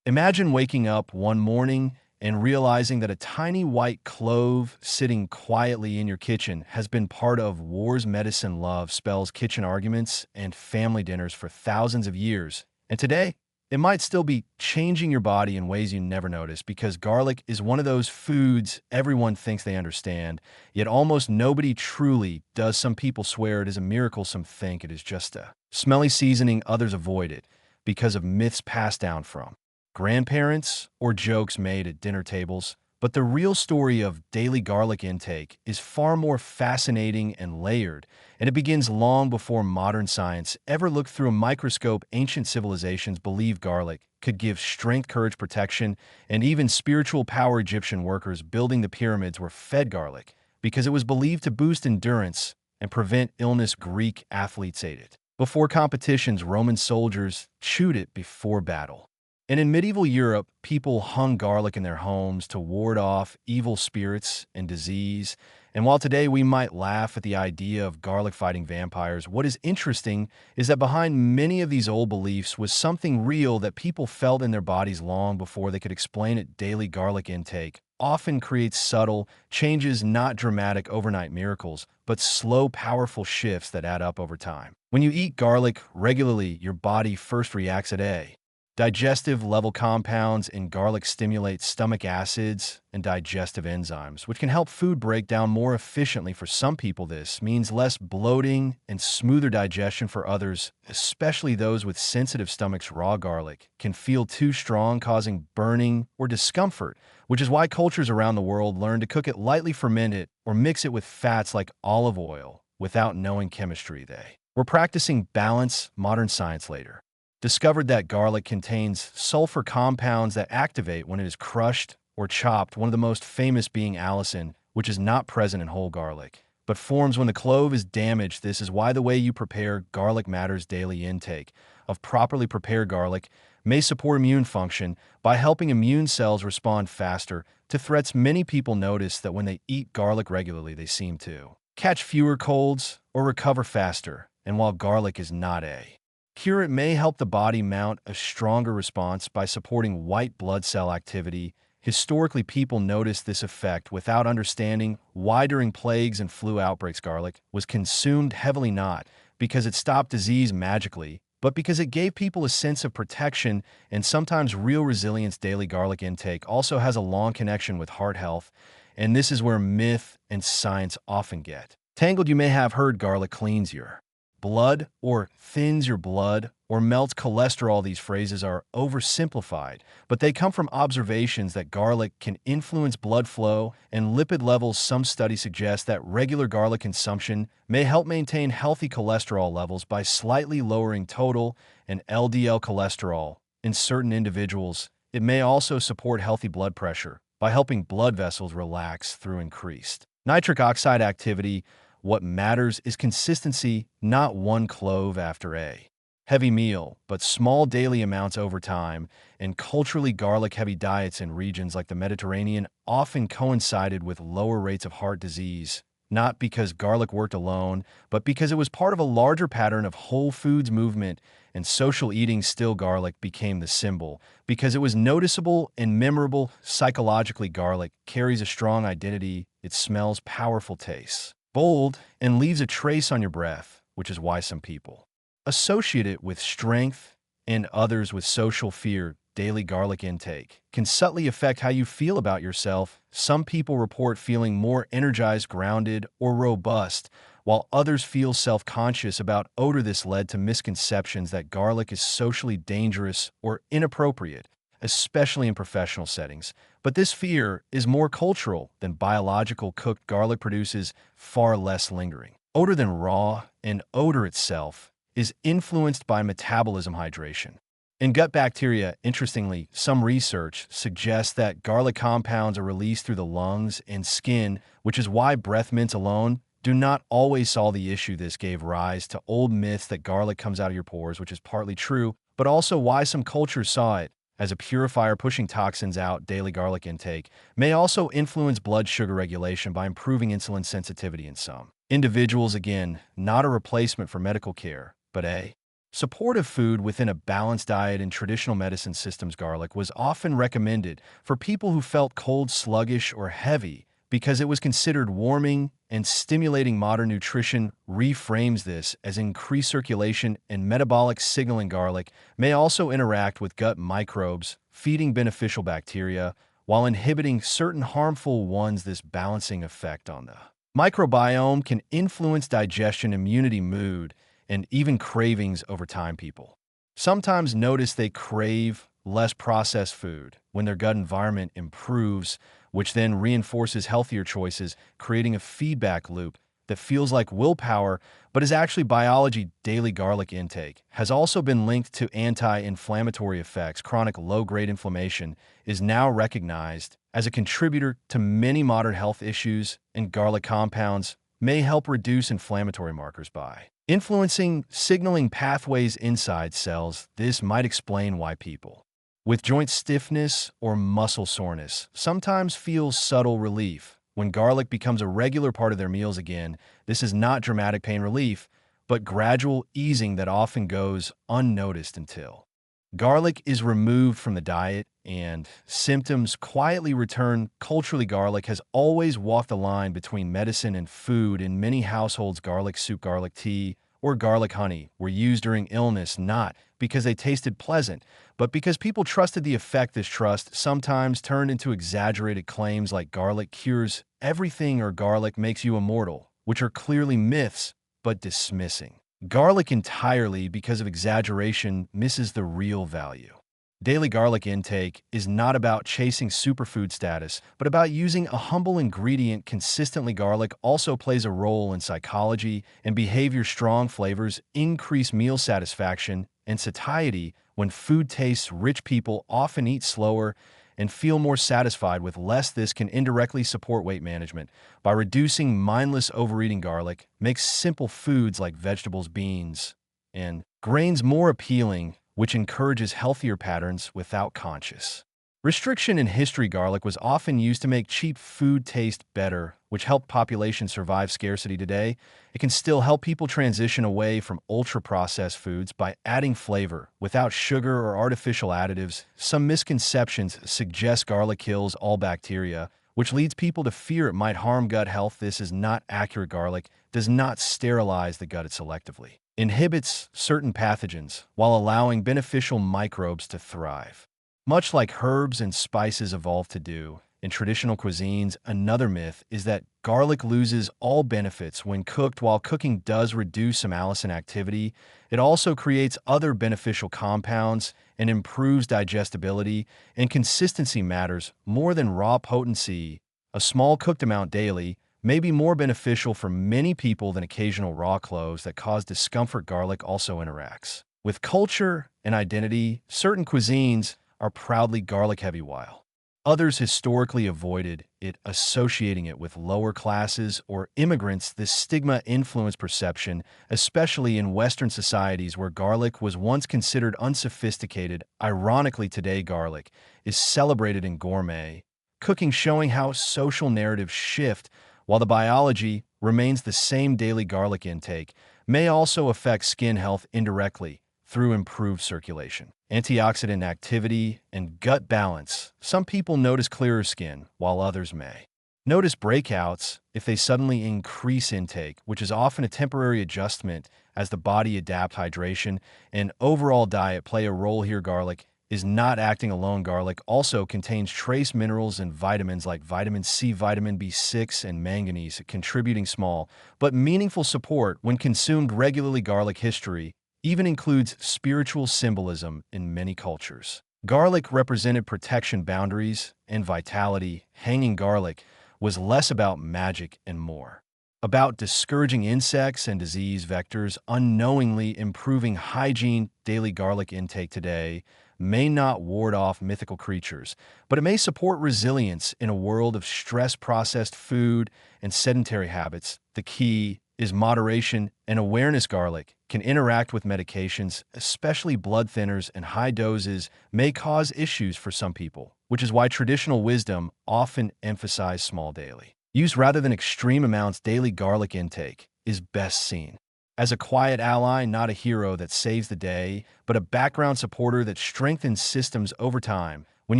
Imagine waking up one morning and realizing that a tiny white clove sitting quietly in your kitchen has been part of wars, medicine, love, spells, kitchen arguments, and family dinners for thousands of years. And today, it might still be changing your body in ways you never noticed because garlic is one of those foods everyone thinks they understand, yet almost nobody truly does. Some people swear it is a miracle, some think it is just a smelly seasoning, others avoid it because of myths passed down from grandparents or jokes made at dinner tables. But the real story of daily garlic intake is far more fascinating and layered, and it begins long before modern science ever looked through a microscope. Ancient civilizations believed garlic could give strength, courage, protection, and even spiritual power. Egyptian workers building the pyramids were fed garlic because it was believed to boost endurance and prevent illness. Greek athletes ate it before competitions. Roman soldiers chewed it before battle. And in medieval Europe, people hung garlic in their homes to ward off evil spirits and disease. And while today we might laugh at the idea of garlic fighting vampires, what is interesting is that behind many of these old beliefs was something real that people felt in their bodies long before they could explain it. Daily garlic intake often creates subtle changes, not dramatic overnight miracles, but slow, powerful shifts that add up over time. When you eat garlic regularly, your body first reacts at a digestive level. Compounds in garlic stimulate stomach acids and digestive enzymes, which can help food break down more efficiently. For some people, this means less bloating and smoother digestion. For others, especially those with sensitive stomachs, raw garlic can feel too strong, causing burning or discomfort, which is why cultures around the world learn to cook it lightly, ferment it, or mix it with fats like olive oil without knowing chemistry. They were practicing balance. Modern science later discovered that garlic contains sulfur compounds that activate when it is crushed or chopped, one of the most famous being allicin, which is not present in whole garlic, but forms when the clove is damaged. This is why the way you prepare garlic matters. Daily intake of properly prepared garlic may support immune function by helping immune cells respond faster to threats. Many people notice that when they eat garlic regularly, they seem to catch fewer colds or recover faster. And while garlic is not a cure, it may help the body mount a stronger response by supporting white blood cell activity. Historically, people noticed this effect without understanding why. During plagues and flu outbreaks, garlic was consumed heavily, not because it stopped disease magically, but because it gave people a sense of protection and sometimes real resilience. Daily garlic intake also has a long connection with heart health, and this is where myth and science often get tangled. You may have heard garlic cleans your blood or thins your blood or melts cholesterol. These phrases are oversimplified, but they come from observations that garlic can influence blood flow and lipid levels. Some studies suggest that regular garlic consumption may help maintain healthy cholesterol levels by slightly lowering total and LDL cholesterol. In certain individuals, it may also support healthy blood pressure by helping blood vessels relax through increased nitric oxide activity. What matters is consistency, not one clove after a heavy meal, but small daily amounts over time. And culturally, garlic-heavy diets in regions like the Mediterranean often coincided with lower rates of heart disease, not because garlic worked alone, but because it was part of a larger pattern of whole foods movement and social eating. Still, garlic became the symbol because it was noticeable and memorable. Psychologically, garlic carries a strong identity. It smells powerful, tastes bold, and leaves a trace on your breath, which is why some people associate it with strength and others with social fear. Daily garlic intake can subtly affect how you feel about yourself. Some people report feeling more energized, grounded, or robust, while others feel self-conscious about odor. This led to misconceptions that garlic is socially dangerous or inappropriate, especially in professional settings. But this fear is more cultural than biological. Cooked garlic produces far less lingering odor than raw, and odor itself is influenced by metabolism, hydration, and gut bacteria. Interestingly, some research suggests that garlic compounds are released through the lungs and skin, which is why breath mints alone do not always solve the issue. This gave rise to old myths that garlic comes out of your pores, which is partly true, but also why some cultures saw it as a purifier, pushing toxins out. Daily garlic intake may also influence blood sugar regulation by improving insulin sensitivity in some individuals. Again, not a replacement for medical care, but a Supportive food within a balanced diet in traditional medicine systems, garlic was often recommended for people who felt cold, sluggish, or heavy because it was considered warming and stimulating. Modern nutrition reframes this as increased circulation and metabolic signaling. Garlic may also interact with gut microbes, feeding beneficial bacteria while inhibiting certain harmful ones. This balancing effect on the microbiome can influence digestion, immunity, mood, and even cravings over time. People sometimes notice they crave less processed food when their gut environment improves, which then reinforces healthier choices, creating a feedback loop that feels like willpower but is actually biology. Daily garlic intake has also been linked to anti-inflammatory effects. Chronic low-grade inflammation is now recognized as a contributor to many modern health issues, and garlic compounds may help reduce inflammatory markers by influencing signaling pathways inside cells. This might explain why people with joint stiffness or muscle soreness sometimes feel subtle relief when garlic becomes a regular part of their meals. Again, this is not dramatic pain relief, but gradual easing that often goes unnoticed until garlic is removed from the diet and symptoms quietly return. Culturally, garlic has always walked the line between medicine and food. In many households, garlic soup, garlic tea, or garlic honey were used during illness, not because they tasted pleasant, but because people trusted the effect. This trust sometimes turned into exaggerated claims like garlic cures everything or garlic makes you immortal, which are clearly myths, but dismissing garlic entirely because of exaggeration misses the real value. Daily garlic intake is not about chasing superfood status, but about using a humble ingredient consistently. Garlic also plays a role in psychology and behavior. Strong flavors increase meal satisfaction and satiety. When food tastes rich, people often eat slower and feel more satisfied with less. This can indirectly support weight management by reducing mindless overeating. Garlic makes simple foods like vegetables, beans, and grains more appealing, which encourages healthier patterns without conscious restriction. In history, garlic was often used to make cheap food taste better, which helped populations survive scarcity. Today, it can still help people transition away from ultra-processed foods by adding flavor without sugar or artificial additives. Some misconceptions suggest garlic kills all bacteria, which leads people to fear it might harm gut health. This is not accurate. Garlic does not sterilize the gut. It selectively inhibits certain pathogens while allowing beneficial microbes to thrive, much like herbs and spices evolved to do in traditional cuisines. Another myth is that garlic loses all benefits when cooked. While cooking does reduce some allicin activity, it also creates other beneficial compounds and improves digestibility, and consistency matters more than raw potency. A small cooked amount daily may be more beneficial for many people than occasional raw cloves that cause discomfort. Garlic also interacts with culture and identity. Certain cuisines are proudly garlic-heavy, while others historically avoided it, associating it with lower classes or immigrants. This stigma influenced perception, especially in Western societies where garlic was once considered unsophisticated. Ironically, today garlic is celebrated in gourmet cooking, showing how social narratives shift while the biology remains the same. Daily garlic intake may also affect skin health indirectly through improved circulation, antioxidant activity, and gut balance. Some people notice clearer skin, while others may notice breakouts if they suddenly increase intake, which is often a temporary adjustment as the body adapts. Hydration and overall diet play a role here. Garlic is not acting alone. Garlic also contains trace minerals and vitamins like vitamin C, vitamin B6, and manganese, contributing small but meaningful support when consumed regularly. Garlic history even includes spiritual symbolism in many cultures. Garlic represented protection, boundaries, and vitality. Hanging garlic was less about magic and more about discouraging insects and disease vectors, unknowingly improving hygiene. Daily garlic intake today may not ward off mythical creatures, but it may support resilience in a world of stress, processed food, and sedentary habits. The key is moderation and awareness. Garlic can interact with medications, especially blood thinners, and high doses may cause issues for some people, which is why traditional wisdom often emphasizes small daily use rather than extreme amounts. Daily garlic intake is best seen as a quiet ally, not a hero that saves the day, but a background supporter that strengthens systems over time. When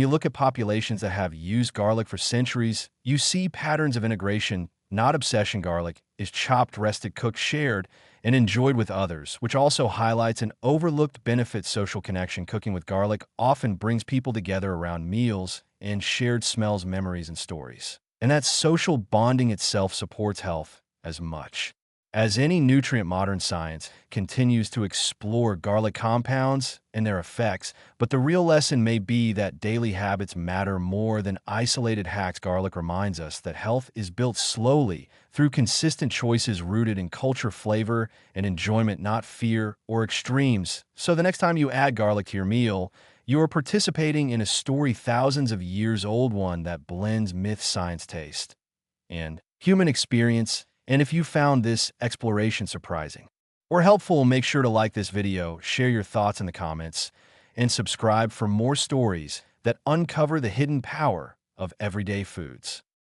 you look at populations that have used garlic for centuries, you see patterns of integration, not obsession. Garlic is chopped, rested, cooked, shared, and enjoyed with others, which also highlights an overlooked benefit: social connection. Cooking with garlic often brings people together around meals and shared smells, memories, and stories. And that social bonding itself supports health as much as any nutrient. Modern science continues to explore garlic compounds and their effects, but the real lesson may be that daily habits matter more than isolated hacks. Garlic reminds us that health is built slowly through consistent choices rooted in culture, flavor, and enjoyment, not fear or extremes. So the next time you add garlic to your meal, you are participating in a story thousands of years old, one that blends myth, science, taste, and human experience. And if you found this exploration surprising or helpful, make sure to like this video, share your thoughts in the comments, and subscribe for more stories that uncover the hidden power of everyday foods.